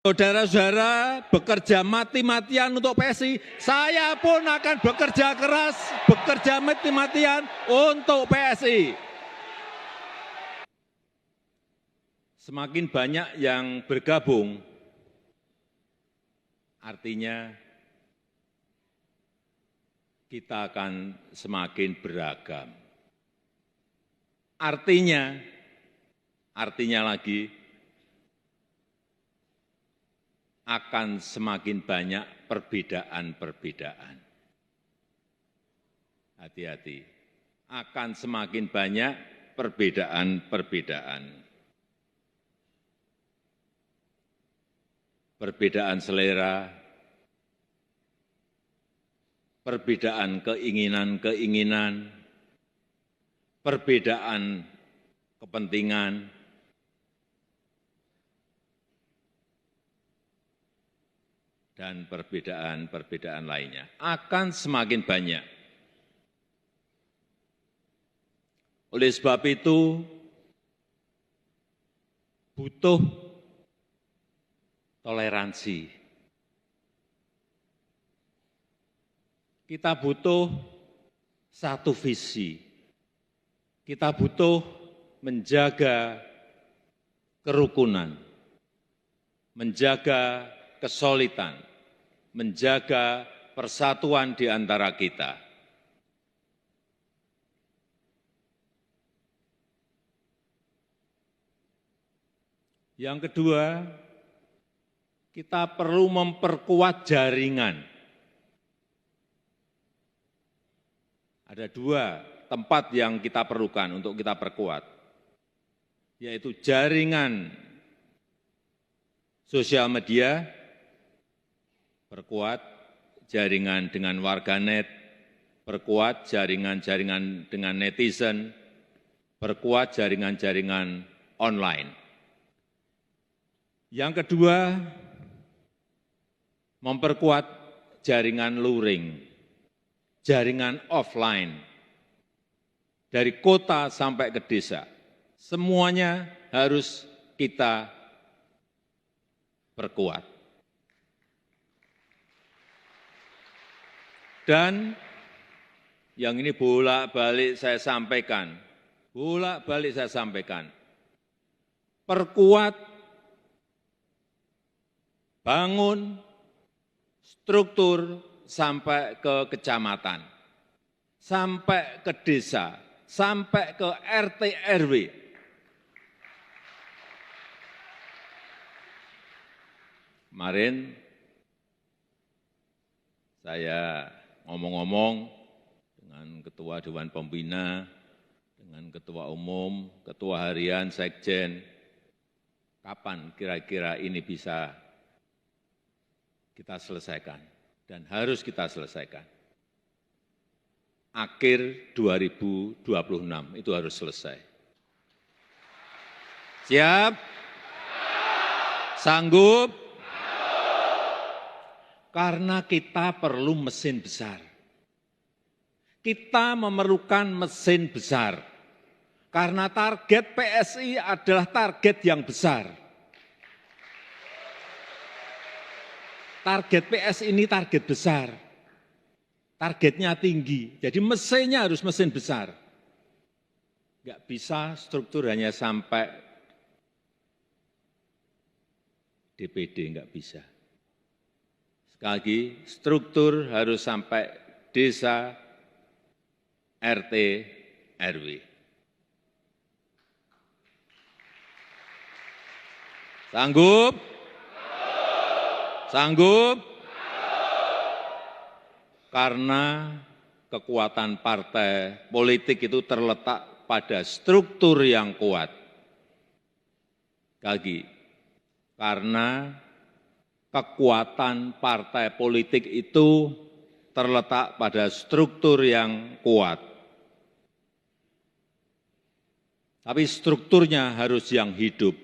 Saudara-saudara bekerja mati-matian untuk PSI, saya pun akan bekerja keras, bekerja mati-matian untuk PSI. Semakin banyak yang bergabung, artinya kita akan semakin beragam. Artinya lagi, akan semakin banyak perbedaan-perbedaan. Hati-hati, akan semakin banyak perbedaan-perbedaan. Perbedaan selera, perbedaan keinginan-keinginan, perbedaan kepentingan, dan perbedaan-perbedaan lainnya akan semakin banyak. Oleh sebab itu, butuh toleransi. Kita butuh satu visi. Kita butuh menjaga kerukunan, menjaga kesolidan, menjaga persatuan di antara kita. Yang kedua, kita perlu memperkuat jaringan. Ada dua tempat yang kita perlukan untuk kita perkuat, yaitu jaringan sosial media, perkuat jaringan dengan warganet, perkuat jaringan-jaringan dengan netizen, perkuat jaringan-jaringan online. Yang kedua, memperkuat jaringan luring, jaringan offline, dari kota sampai ke desa. Semuanya harus kita perkuat. Dan yang ini bolak-balik saya sampaikan, perkuat, bangun struktur sampai ke kecamatan, sampai ke desa, sampai ke RT RW. Kemarin saya ngomong-ngomong dengan Ketua Dewan Pembina, dengan Ketua Umum, Ketua Harian, Sekjen, kapan kira-kira ini bisa kita selesaikan dan harus kita selesaikan. Akhir 2026 itu harus selesai. Siap? Sanggup? Karena kita perlu mesin besar. Kita memerlukan mesin besar. Karena target PSI adalah target yang besar. Target PSI ini target besar. Targetnya tinggi. Jadi mesinnya harus mesin besar. Enggak bisa struktur hanya sampai DPD, enggak bisa. Sekali lagi, struktur harus sampai desa, RT, RW. Sanggup? Sanggup? Karena kekuatan partai politik itu terletak pada struktur yang kuat. Sekali lagi, karena kekuatan partai politik itu terletak pada struktur yang kuat. Tapi strukturnya harus yang hidup.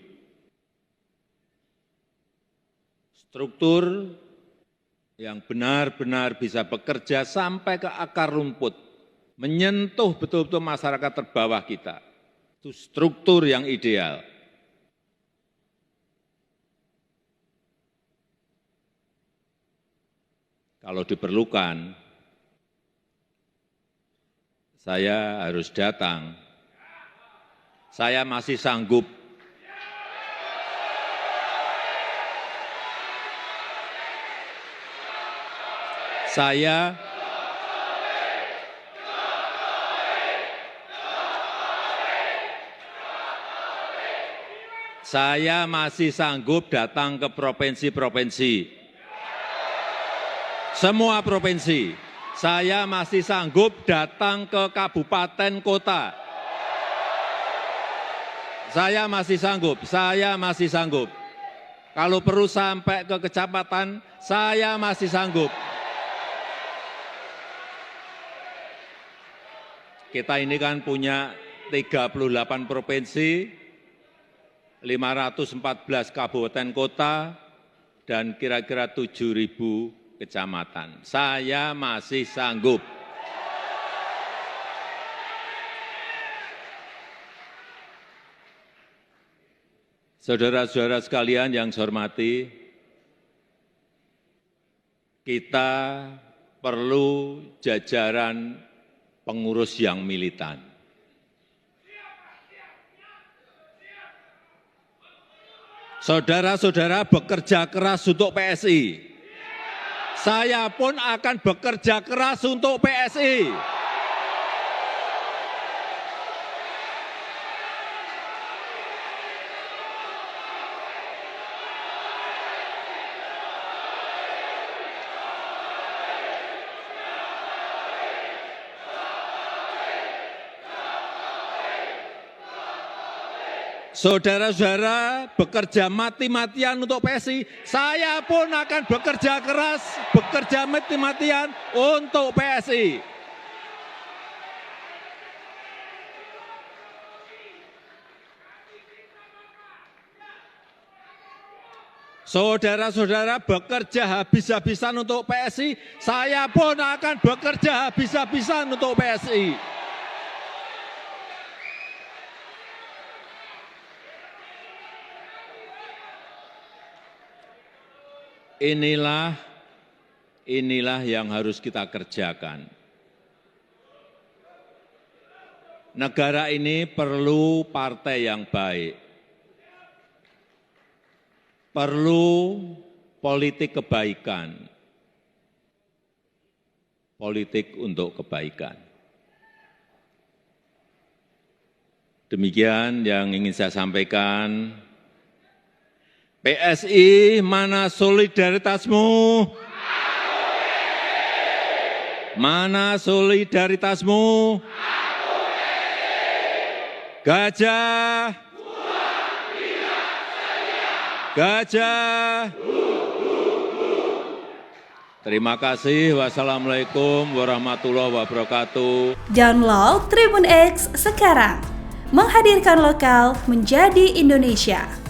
Struktur yang benar-benar bisa bekerja sampai ke akar rumput, menyentuh betul-betul masyarakat terbawah kita. Itu struktur yang ideal. kalau diperlukan, saya harus datang. Saya masih sanggup. Saya masih sanggup datang ke provinsi-provinsi. Semua provinsi. Saya masih sanggup datang ke kabupaten kota. Saya masih sanggup. Kalau perlu sampai ke kecamatan, saya masih sanggup. Kita ini kan punya 38 provinsi, 514 kabupaten kota, dan kira-kira 7.000 kecamatan. Saya masih sanggup. Saudara-saudara sekalian yang saya hormati, kita perlu jajaran pengurus yang militan. Saudara-saudara bekerja keras untuk PSI. Saya pun akan bekerja keras untuk PSI. Saudara-saudara bekerja mati-matian untuk PSI, saya pun akan bekerja keras, bekerja mati-matian untuk PSI. Saudara-saudara bekerja habis-habisan untuk PSI, saya pun akan bekerja habis-habisan untuk PSI. Inilah yang harus kita kerjakan. Negara ini perlu partai yang baik, perlu politik kebaikan, politik untuk kebaikan. Demikian yang ingin saya sampaikan. PSI, mana solidaritasmu? Mana solidaritasmu? Gajah. Gajah. Terima kasih. Wassalamualaikum warahmatullahi wabarakatuh. Download Tribun X sekarang. Menghadirkan lokal menjadi Indonesia.